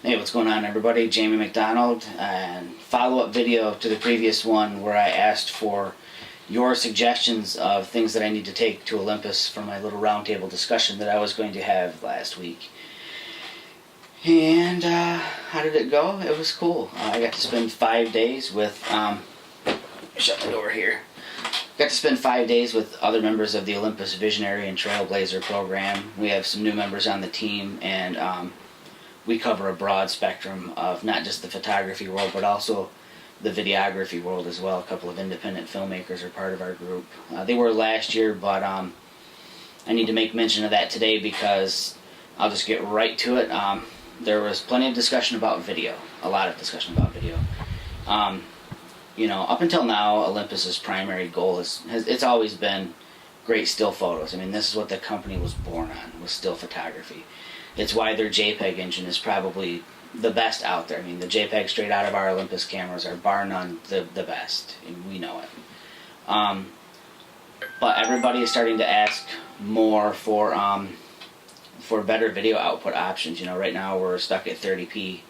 Hey, what's going on, everybody? Jamie McDonald, and follow-up video to the previous one where I asked for your suggestions of things that I need to take to Olympus for my little roundtable discussion that I was going to have last week. And how did it go? It was cool. I got to spend 5 days with, shut the door here. Got to spend 5 days with other members of the Olympus Visionary and Trailblazer program. We have some new members on the team, and we cover a broad spectrum of not just the photography world, but also the videography world as well. A couple of independent filmmakers are part of our group. They were last year, but I need to make mention of that today because I'll just get right to it. There was plenty of discussion about video, a lot of discussion about video. You know, up until now, Olympus's primary goal it's always been great still photos. I mean, this is what the company was born on, was still photography. It's why their JPEG engine is probably the best out there. I mean, the JPEG straight out of our Olympus cameras are bar none the best, and we know it. But everybody is starting to ask more for better video output options. You know, right now we're stuck at 30p,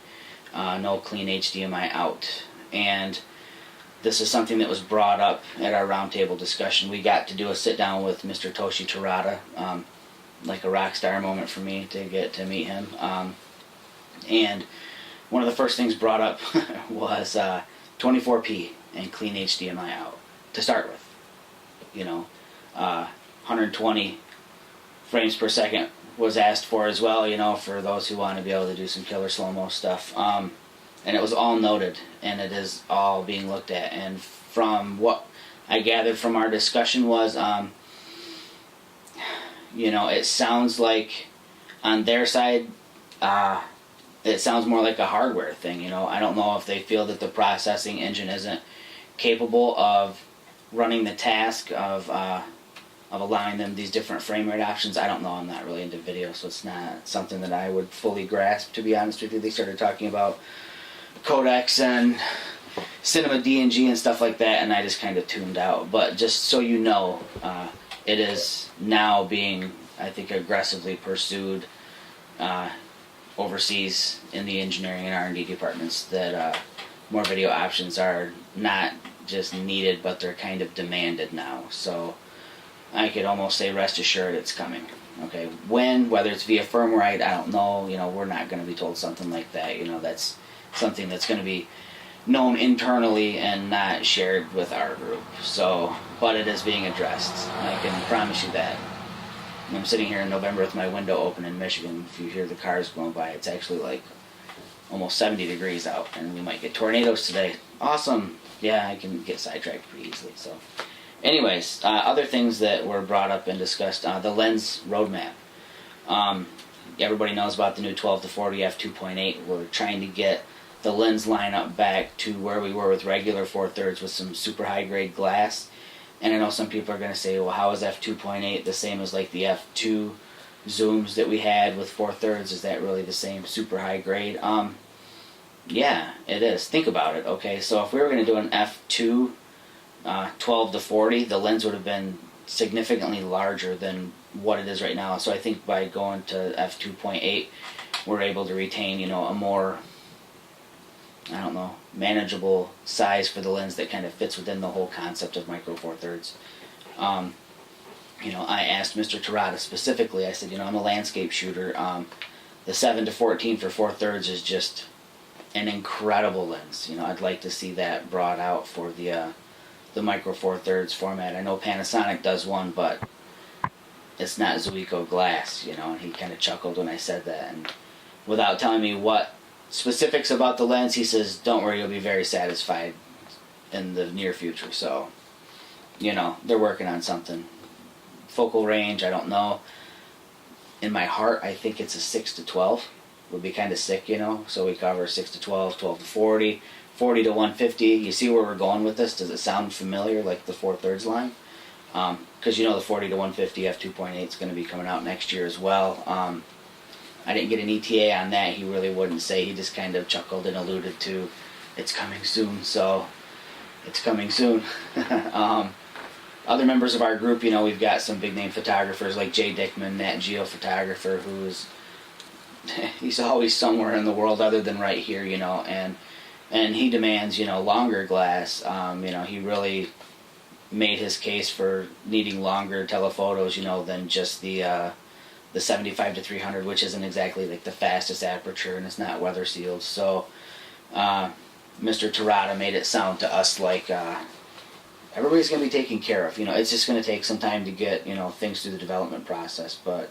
no clean HDMI out, and this is something that was brought up at our roundtable discussion. We got to do a sit down with Mr. Toshi Terada, like a rock star moment for me to get to meet him. And one of the first things brought up was 24p and clean HDMI out to start with. You know, 120 frames per second was asked for as well, you know, for those who want to be able to do some killer slow-mo stuff. And it was all noted, and it is all being looked at. And from what I gathered from our discussion was, you know, it sounds like on their side, it sounds more like a hardware thing. You know, I don't know if they feel that the processing engine isn't capable of running the task of allowing them these different frame rate options. I don't know. I'm not really into video, so it's not something that I would fully grasp, to be honest with you. They started talking about codecs and cinema DNG and stuff like that, and I just kind of tuned out. But just so you know, it is now being, I think, aggressively pursued overseas in the engineering and R&D departments, that more video options are not just needed, but they're kind of demanded now. So I could almost say rest assured it's coming. Okay, when, whether it's via firmware, I don't know. You know, we're not going to be told something like that. You know, that's something that's going to be known internally and not shared with our group. So, but it is being addressed. I can promise you that. I'm sitting here in November with my window open in Michigan. If you hear the cars going by, it's actually like almost 70 degrees out, and we might get tornadoes today. Awesome. Yeah, I can get sidetracked pretty easily. So, anyways, other things that were brought up and discussed, the lens roadmap. Everybody knows about the new 12 to 40 f2.8. We're trying to get the lens lineup back to where we were with regular 4/3 with some super high grade glass. And I know some people are going to say, well, how is f2.8 the same as like the f2 zooms that we had with 4/3? Is that really the same super high grade? Yeah, it is. Think about it. Okay, so if we were going to do an f2 12 to 40, the lens would have been significantly larger than what it is right now. So I think by going to f2.8, we're able to retain, you know, a more, I don't know, manageable size for the lens that kind of fits within the whole concept of micro 4/3. You know, I asked Mr. Terada specifically, I said, you know, I'm a landscape shooter. The 7 to 14 for 4/3 is just an incredible lens. You know, I'd like to see that brought out for the micro 4/3 format. I know Panasonic does one, but it's not Zuiko glass, you know, and he kind of chuckled when I said that. And without telling me what specifics about the lens, he says, don't worry, you'll be very satisfied in the near future. So, you know, they're working on something. Focal range, I don't know. In my heart, I think it's a 6 to 12. Would be kind of sick, you know. So we cover 6 to 12, 12 to 40, 40 to 150. You see where we're going with this? Does it sound familiar, like the 4/3 line? Because, you know, the 40 to 150 f2.8 is going to be coming out next year as well. I didn't get an ETA on that. He really wouldn't say. He just kind of chuckled and alluded to it's coming soon. So it's coming soon. Other members of our group, you know, we've got some big name photographers like Jay Dickman, Nat Geo photographer, who's he's always somewhere in the world other than right here, and he demands, longer glass. He really made his case for needing longer telephotos, than just the 75 to 300, which isn't exactly like the fastest aperture, and it's not weather sealed. So Mr. Terada made it sound to us like everybody's going to be taken care of. It's just going to take some time to get things through the development process. But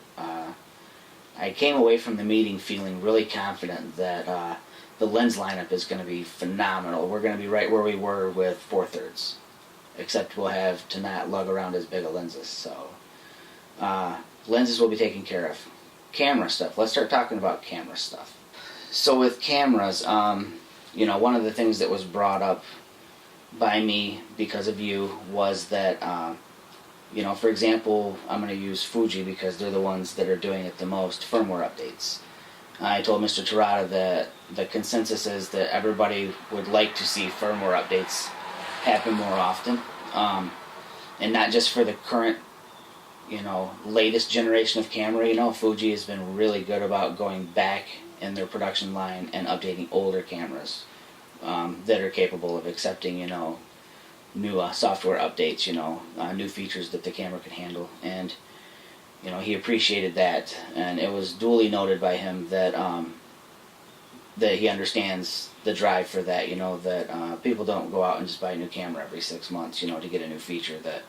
I came away from the meeting feeling really confident that the lens lineup is going to be phenomenal. We're going to be right where we were with 4/3, except we'll have to not lug around as big of lenses. So lenses will be taken care of. Camera stuff. Let's start talking about camera stuff. So with cameras, one of the things that was brought up by me because of you was that, for example, I'm going to use Fuji because they're the ones that are doing it the most, firmware updates. I told Mr. Terada that the consensus is that everybody would like to see firmware updates happen more often, and not just for the current, latest generation of camera. Fuji has been really good about going back in their production line and updating older cameras that are capable of accepting, new software updates, new features that the camera can handle. And, he appreciated that, and it was duly noted by him that that he understands the drive for that, that people don't go out and just buy a new camera every 6 months, to get a new feature, that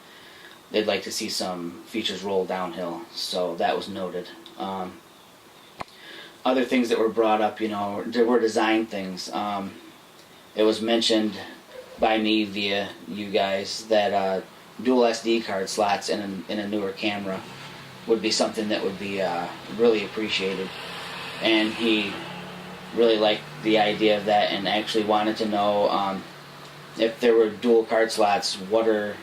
they'd like to see some features roll downhill. So that was noted. Other things that were brought up, there were design things. It was mentioned by me via you guys that dual SD card slots in a newer camera would be something that would be really appreciated. And he really liked the idea of that and actually wanted to know if there were dual card slots, what are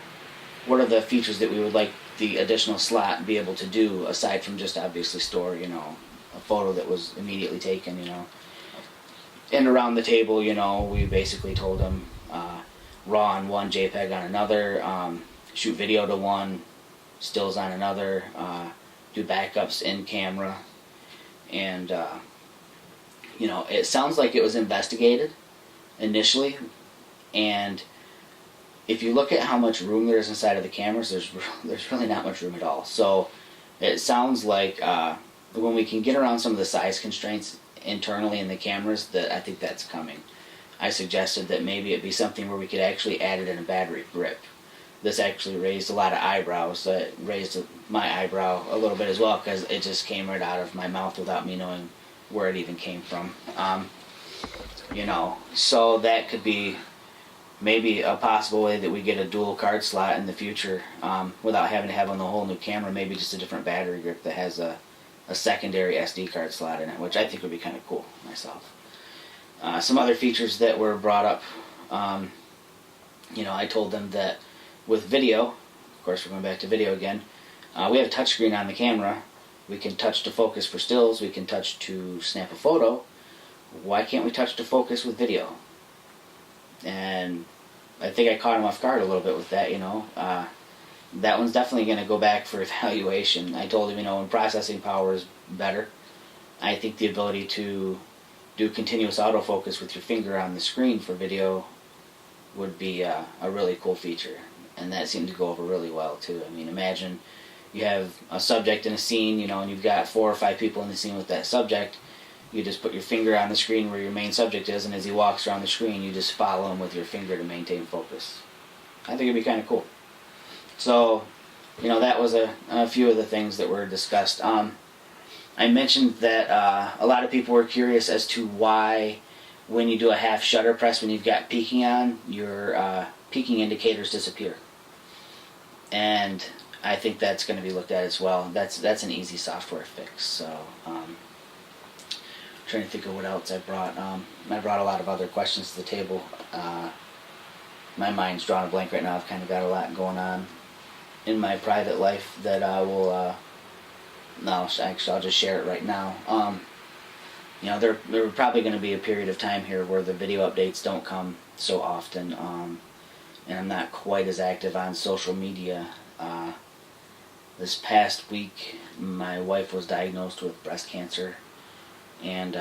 the features that we would like the additional slot be able to do aside from just obviously store, a photo that was immediately taken, And around the table, we basically told him RAW on one, JPEG on another, shoot video to one, stills on another, do backups in camera, and it sounds like it was investigated initially, and if you look at how much room there is inside of the cameras, there's really not much room at all. So it sounds like when we can get around some of the size constraints internally in the cameras, that I think that's coming. I suggested that maybe it be something where we could actually add it in a battery grip. This actually raised a lot of eyebrows. It raised my eyebrow a little bit as well because it just came right out of my mouth without me knowing where it even came from. So that could be maybe a possible way that we get a dual card slot in the future without having to have on the whole new camera, maybe just a different battery grip that has a secondary SD card slot in it, which I think would be kind of cool myself. Some other features that were brought up, I told them that with video, of course we're going back to video again, we have a touchscreen on the camera. We can touch to focus for stills, we can touch to snap a photo. Why can't we touch to focus with video? And I think I caught him off guard a little bit with that, that one's definitely going to go back for evaluation. I told him, when processing power is better, I think the ability to do continuous autofocus with your finger on the screen for video would be a really cool feature. And that seemed to go over really well, too. I mean, imagine you have a subject in a scene, and you've got 4 or 5 people in the scene with that subject. You just put your finger on the screen where your main subject is, and as he walks around the screen, you just follow him with your finger to maintain focus. I think it'd be kind of cool. So, that was a few of the things that were discussed. I mentioned that a lot of people were curious as to why, when you do a half shutter press, when you've got peaking on, your peaking indicators disappear. And I think that's going to be looked at as well. That's an easy software fix. So, trying to think of what else I brought. I brought a lot of other questions to the table. My mind's drawn a blank right now. I've kind of got a lot going on in my private life that I will. No, actually, I'll just share it right now. There are probably going to be a period of time here where the video updates don't come so often, and I'm not quite as active on social media. This past week, my wife was diagnosed with breast cancer. and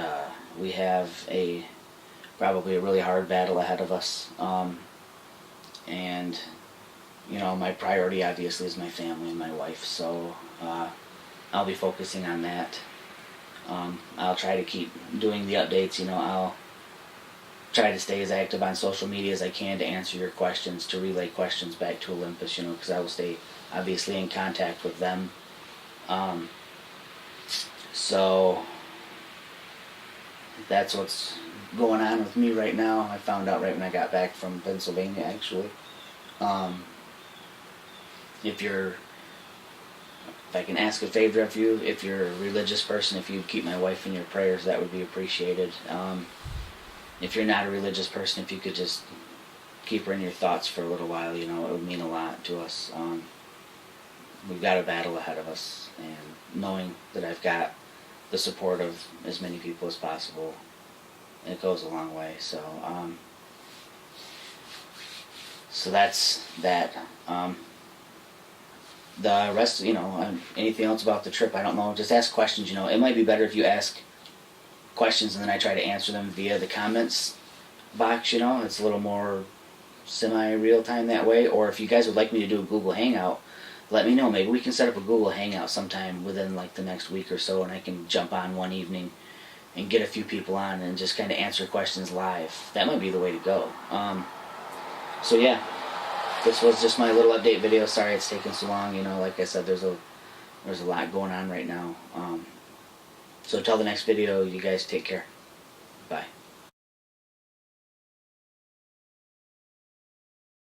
we have probably a really hard battle ahead of us. And my priority obviously is my family and my wife, so I'll be focusing on that. I'll try to keep doing the updates. I'll try to stay as active on social media as I can to answer your questions, to relay questions back to Olympus, because I will stay obviously in contact with them. So that's what's going on with me right now. I found out right when I got back from Pennsylvania, actually. If I can ask a favor of you, if you're a religious person, if you keep my wife in your prayers, that would be appreciated. If you're not a religious person, if you could just keep her in your thoughts for a little while, it would mean a lot to us. We've got a battle ahead of us, and knowing that I've got the support of as many people as possible, it goes a long way. So that's that. The rest, anything else about the trip, I don't know. Just ask questions, It might be better if you ask questions and then I try to answer them via the comments box, It's a little more semi-real time that way. Or if you guys would like me to do a Google Hangout, let me know. Maybe we can set up a Google Hangout sometime within like the next week or so, and I can jump on one evening and get a few people on and just kind of answer questions live. That might be the way to go. So yeah, this was just my little update video. Sorry it's taken so long. Like I said, there's a lot going on right now. So till the next video, you guys take care. Bye.